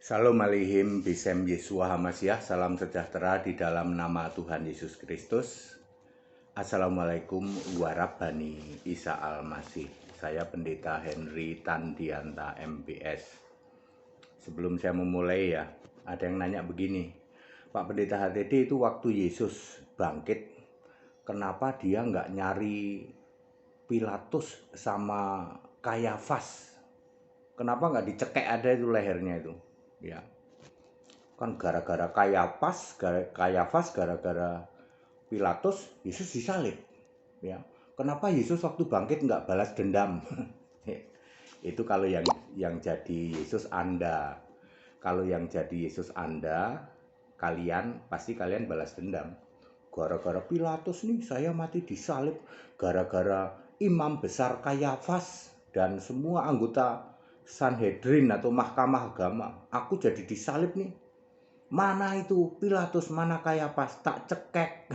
Shalom Aleihim Bisem Yesua Hamasyah. Salam sejahtera di dalam nama Tuhan Yesus Kristus. Assalamualaikum warahmatullahi Isa Al-Masih. Saya Pendeta Henry Tandianta MBS. Sebelum saya memulai ada yang nanya begini, Pak Pendeta HTD, itu waktu Yesus bangkit, kenapa dia nggak nyari Pilatus sama Kayafas? Kenapa nggak dicekek ada itu lehernya itu? Ya, kan gara-gara Kayafas, gara-gara Pilatus, Yesus disalib. Ya, kenapa Yesus waktu bangkit nggak balas dendam? Itu kalau yang jadi Yesus Anda. Kalau yang jadi Yesus Anda, kalian balas dendam. Gara-gara Pilatus nih saya mati disalib, gara-gara imam besar Kayafas dan semua anggota Sanhedrin atau Mahkamah Agama, aku jadi disalib nih. Mana itu Pilatus, mana Kayafas, tak cekek.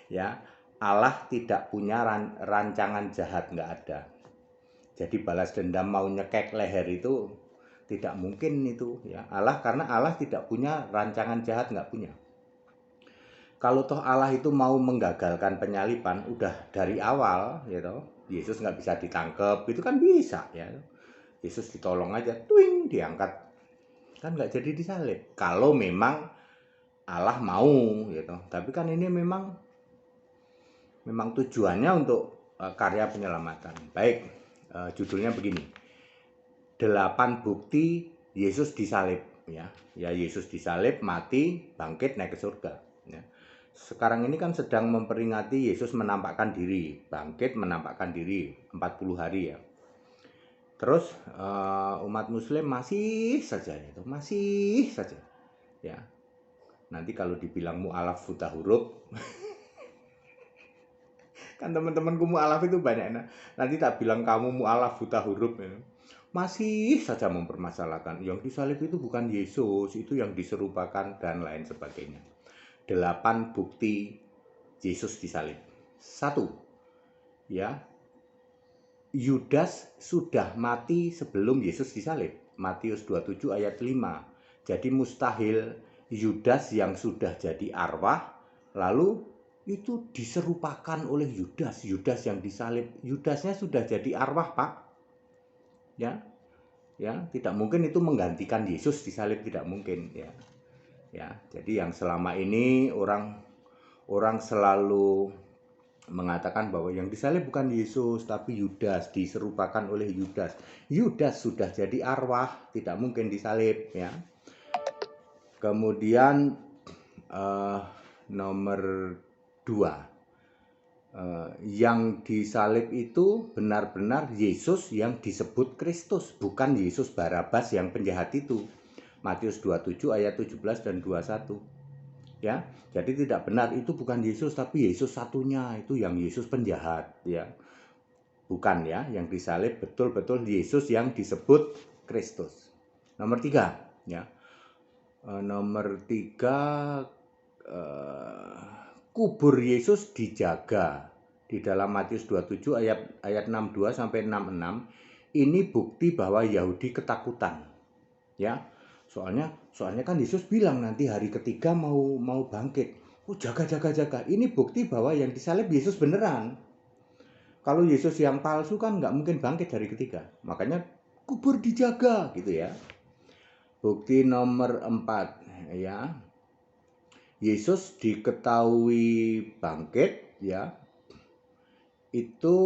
Ya, Allah tidak punya rancangan jahat, nggak ada. Jadi balas dendam mau nyekek leher itu tidak mungkin itu ya. Karena Allah tidak punya rancangan jahat, nggak punya. Kalau toh Allah itu mau menggagalkan penyaliban udah dari awal gitu, Yesus nggak bisa ditangkap, itu kan bisa ya. Yesus ditolong aja, twing, diangkat, kan nggak jadi disalib. Kalau memang Allah mau gitu. Tapi kan ini memang tujuannya untuk karya penyelamatan. Baik, judulnya begini, 8 bukti Yesus disalib ya. Ya, Yesus disalib, mati, bangkit, naik ke surga ya. Sekarang ini kan sedang memperingati Yesus menampakkan diri, bangkit, menampakkan diri 40 hari ya. Terus umat muslim masih saja ya. Nanti kalau dibilang mu'alaf buta huruf kan teman-temanku mu'alaf itu banyak. Nanti tak bilang kamu mu'alaf buta huruf ya. Masih saja mempermasalahkan yang disalib itu bukan Yesus, itu yang diserupakan dan lain sebagainya. 8 bukti Yesus disalib. 1. Ya, Yudas sudah mati sebelum Yesus disalib. Matius 27 ayat 5. Jadi mustahil Yudas yang sudah jadi arwah lalu itu diserupakan oleh Yudas yang disalib. Yudasnya sudah jadi arwah, Pak. Ya, tidak mungkin itu menggantikan Yesus disalib, tidak mungkin ya. Ya, jadi yang selama ini orang selalu mengatakan bahwa yang disalib bukan Yesus tapi Yudas, diserupakan oleh Yudas. Yudas sudah jadi arwah, tidak mungkin disalib ya. Kemudian nomor 2, yang disalib itu benar-benar Yesus yang disebut Kristus, bukan Yesus Barabas yang penjahat itu. Matius 27 ayat 17 dan 21. Ya, jadi tidak benar, itu bukan Yesus tapi Yesus satunya, itu yang Yesus penjahat ya. Bukan ya, yang disalib betul-betul Yesus yang disebut Kristus. Nomor 3 ya. Nomor 3, kubur Yesus dijaga di dalam Matius 27 ayat 62 sampai 66. Ini bukti bahwa Yahudi ketakutan ya. Soalnya kan Yesus bilang nanti hari ketiga mau bangkit. Jaga. Ini bukti bahwa yang disalib Yesus beneran. Kalau Yesus yang palsu kan nggak mungkin bangkit hari ketiga. Makanya kubur dijaga gitu ya. Bukti nomor 4 ya. Yesus diketahui bangkit ya. Itu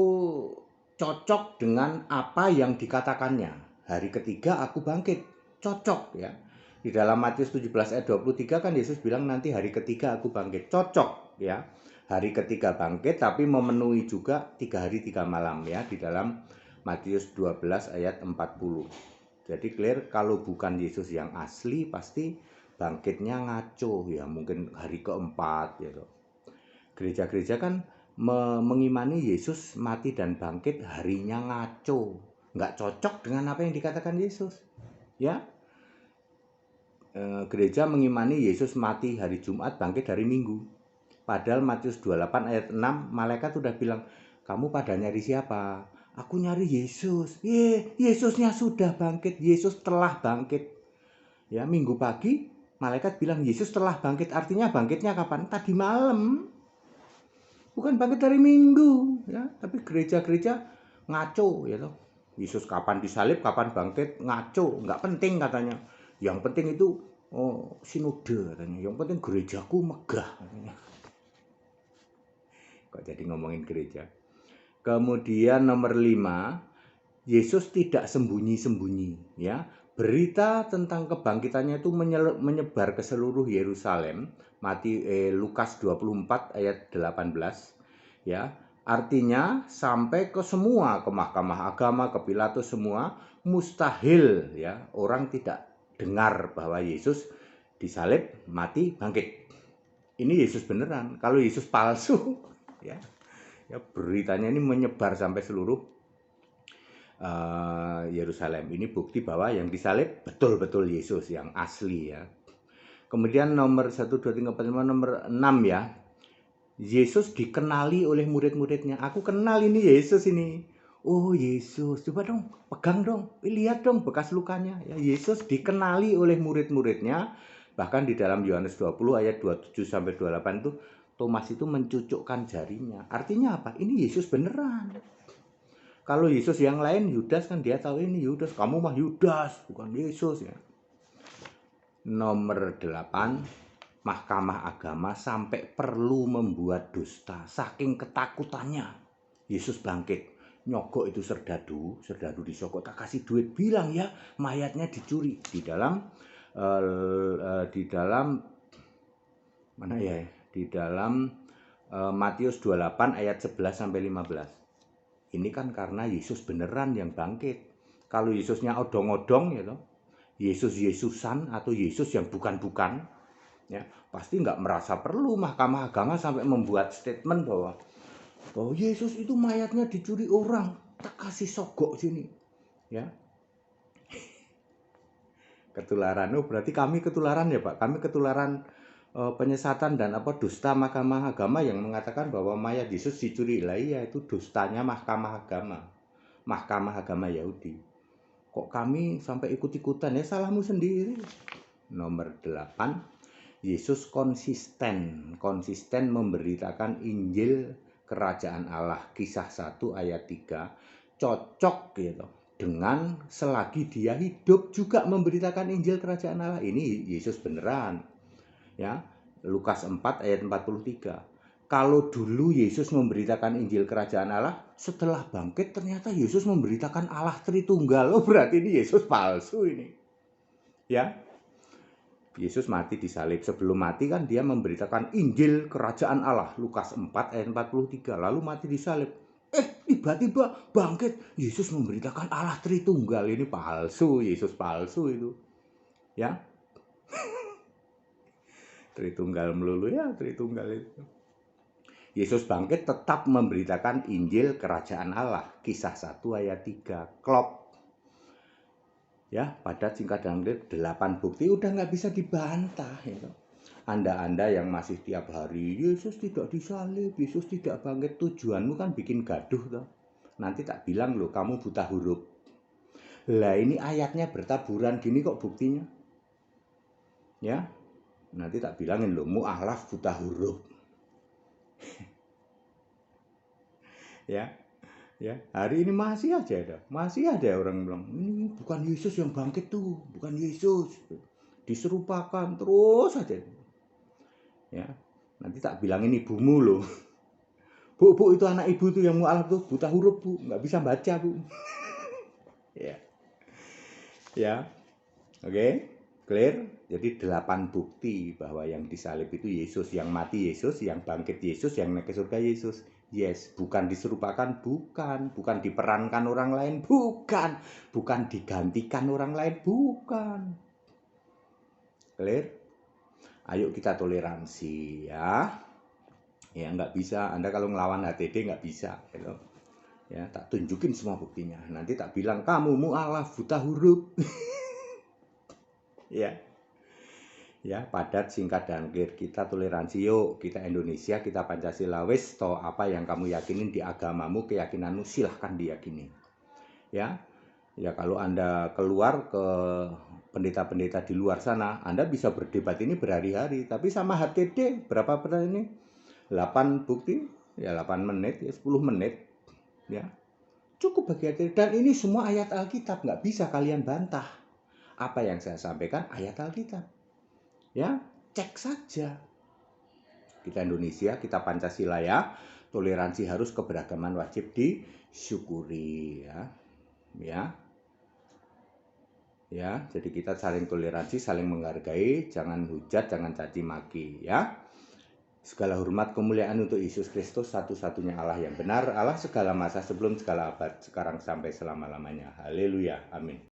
cocok dengan apa yang dikatakannya. Hari ketiga aku bangkit. Cocok ya. Di dalam Matius 17 ayat 23 kan Yesus bilang nanti hari ketiga aku bangkit. Cocok ya. Hari ketiga bangkit tapi memenuhi juga 3 hari 3 malam ya di dalam Matius 12 ayat 40. Jadi clear, kalau bukan Yesus yang asli pasti bangkitnya ngaco ya, mungkin hari keempat gitu. Gereja-gereja kan mengimani Yesus mati dan bangkit harinya ngaco, nggak cocok dengan apa yang dikatakan Yesus ya. Gereja mengimani Yesus mati hari Jumat, bangkit hari Minggu. Padahal Matius 28 ayat 6 malaikat udah bilang, kamu pada nyari siapa? Aku nyari Yesus. Yesusnya sudah bangkit. Yesus telah bangkit. Ya, minggu pagi malaikat bilang Yesus telah bangkit. Artinya bangkitnya kapan? Tadi malam. Bukan bangkit dari minggu, ya. Tapi gereja-gereja ngaco, ya toh. Yesus kapan disalib, kapan bangkit, ngaco, nggak penting katanya. Yang penting itu sinode katanya. Yang penting gerejaku megah katanya. Kok jadi ngomongin gereja. Kemudian nomor 5, Yesus tidak sembunyi-sembunyi, ya. Berita tentang kebangkitannya itu menyebar ke seluruh Yerusalem. Lukas 24 ayat 18, ya. Artinya sampai ke semua, ke mahkamah agama, ke Pilatus semua, mustahil ya orang tidak dengar bahwa Yesus disalib, mati, bangkit. Ini Yesus beneran. Kalau Yesus palsu, ya beritanya ini menyebar sampai seluruh Yerusalem. Ini bukti bahwa yang disalib betul-betul Yesus yang asli, ya. Kemudian nomor 1, 2, 3, 4, 5, nomor 6, ya. Yesus dikenali oleh murid-muridnya. Aku kenal ini Yesus ini. Oh Yesus, coba dong, pegang dong, lihat dong bekas lukanya. Ya, Yesus dikenali oleh murid-muridnya. Bahkan di dalam Yohanes 20 ayat 27 sampai 28 itu Thomas itu mencucukkan jarinya. Artinya apa? Ini Yesus beneran. Kalau Yesus yang lain, Yudas kan dia tahu ini Yudas, kamu mah Yudas, bukan Yesus, ya. Nomor 8, mahkamah agama sampai perlu membuat dusta saking ketakutannya. Yesus bangkit, nyogok itu serdadu disogok, tak kasih duit, bilang ya mayatnya dicuri. Di dalam mana ya? Di dalam Matius 28 ayat 11 sampai 15. Ini kan karena Yesus beneran yang bangkit. Kalau Yesusnya odong-odong, ya toh, Yesus-Yesusan atau Yesus yang bukan-bukan, ya pasti nggak merasa perlu mahkamah agama sampai membuat statement bahwa Yesus itu mayatnya dicuri orang, tak kasih sogok sini, ya. Ketularan. Berarti kami ketularan ya Pak. Kami ketularan penyesatan dan dusta mahkamah agama yang mengatakan bahwa mayat Yesus dicuri. Lah iya, itu dustanya mahkamah agama Yahudi. Kok kami sampai ikut-ikutan? Ya salahmu sendiri. Nomor 8, Yesus konsisten memberitakan Injil kerajaan Allah. Kisah 1 ayat 3 cocok gitu dengan selagi dia hidup juga memberitakan Injil kerajaan Allah. Ini Yesus beneran. Ya, Lukas 4 ayat 43. Kalau dulu Yesus memberitakan Injil kerajaan Allah, setelah bangkit ternyata Yesus memberitakan Allah Tritunggal. Berarti ini Yesus palsu ini. Ya. Yesus mati disalib. Sebelum mati kan dia memberitakan Injil kerajaan Allah. Lukas 4 ayat 43. Lalu mati disalib. Tiba-tiba bangkit. Yesus memberitakan Allah Tritunggal. Ini palsu. Yesus palsu itu. Ya. Tritunggal melulu, ya, Tritunggal itu. Yesus bangkit tetap memberitakan Injil kerajaan Allah. Kisah 1 ayat 3. Klop. Ya, pada singkat dan 8 bukti udah nggak bisa dibantah, ya. Anda yang masih tiap hari Yesus tidak disalib, Yesus tidak bangkit, tujuanmu kan bikin gaduh toh. Nanti tak bilang loh kamu buta huruf. Lah ini ayatnya bertaburan gini kok buktinya. Ya. Nanti tak bilangin loh mu'alaf buta huruf. Ya. Ya, hari ini masih ada orang bilang ini bukan Yesus yang bangkit tuh, bukan Yesus. Diserupakan terus aja. Ya, nanti tak bilangin ibumu loh. Bu, itu anak ibu tuh yang mu'alaf tuh buta huruf bu, nggak bisa baca bu. Ya, oke, clear. Jadi 8 bukti bahwa yang disalib itu Yesus, yang mati Yesus, yang bangkit Yesus, yang naik ke surga Yesus. Yes, bukan diserupakan, bukan diperankan orang lain, bukan digantikan orang lain, bukan. Clear? Ayo kita toleransi, ya. Ya nggak bisa, Anda kalau ngelawan HTD nggak bisa, gitu. Ya tak tunjukin semua buktinya. Nanti tak bilang kamu mu'alaf buta huruf. Ya. Ya, padat, singkat, dan clear. Kita toleransi, yuk. Kita Indonesia, kita Pancasila. Wes, toh apa yang kamu yakinin di agamamu, keyakinanmu, silahkan diyakini. Ya, ya kalau Anda keluar ke pendeta-pendeta di luar sana, Anda bisa berdebat ini berhari-hari. Tapi sama HTD, berapa persen ini? 8 bukti, ya 8 menit, ya 10 menit. Ya, cukup bagi HTD. Dan ini semua ayat Alkitab, nggak bisa kalian bantah. Apa yang saya sampaikan ayat Alkitab. Ya, cek saja. Kita Indonesia, kita Pancasila ya. Toleransi harus, keberagaman wajib disyukuri ya. Ya. Ya, jadi kita saling toleransi, saling menghargai, jangan hujat, jangan caci maki ya. Segala hormat kemuliaan untuk Yesus Kristus, satu-satunya Allah yang benar, Allah segala masa, sebelum segala abad, sekarang sampai selama-lamanya. Haleluya. Amin.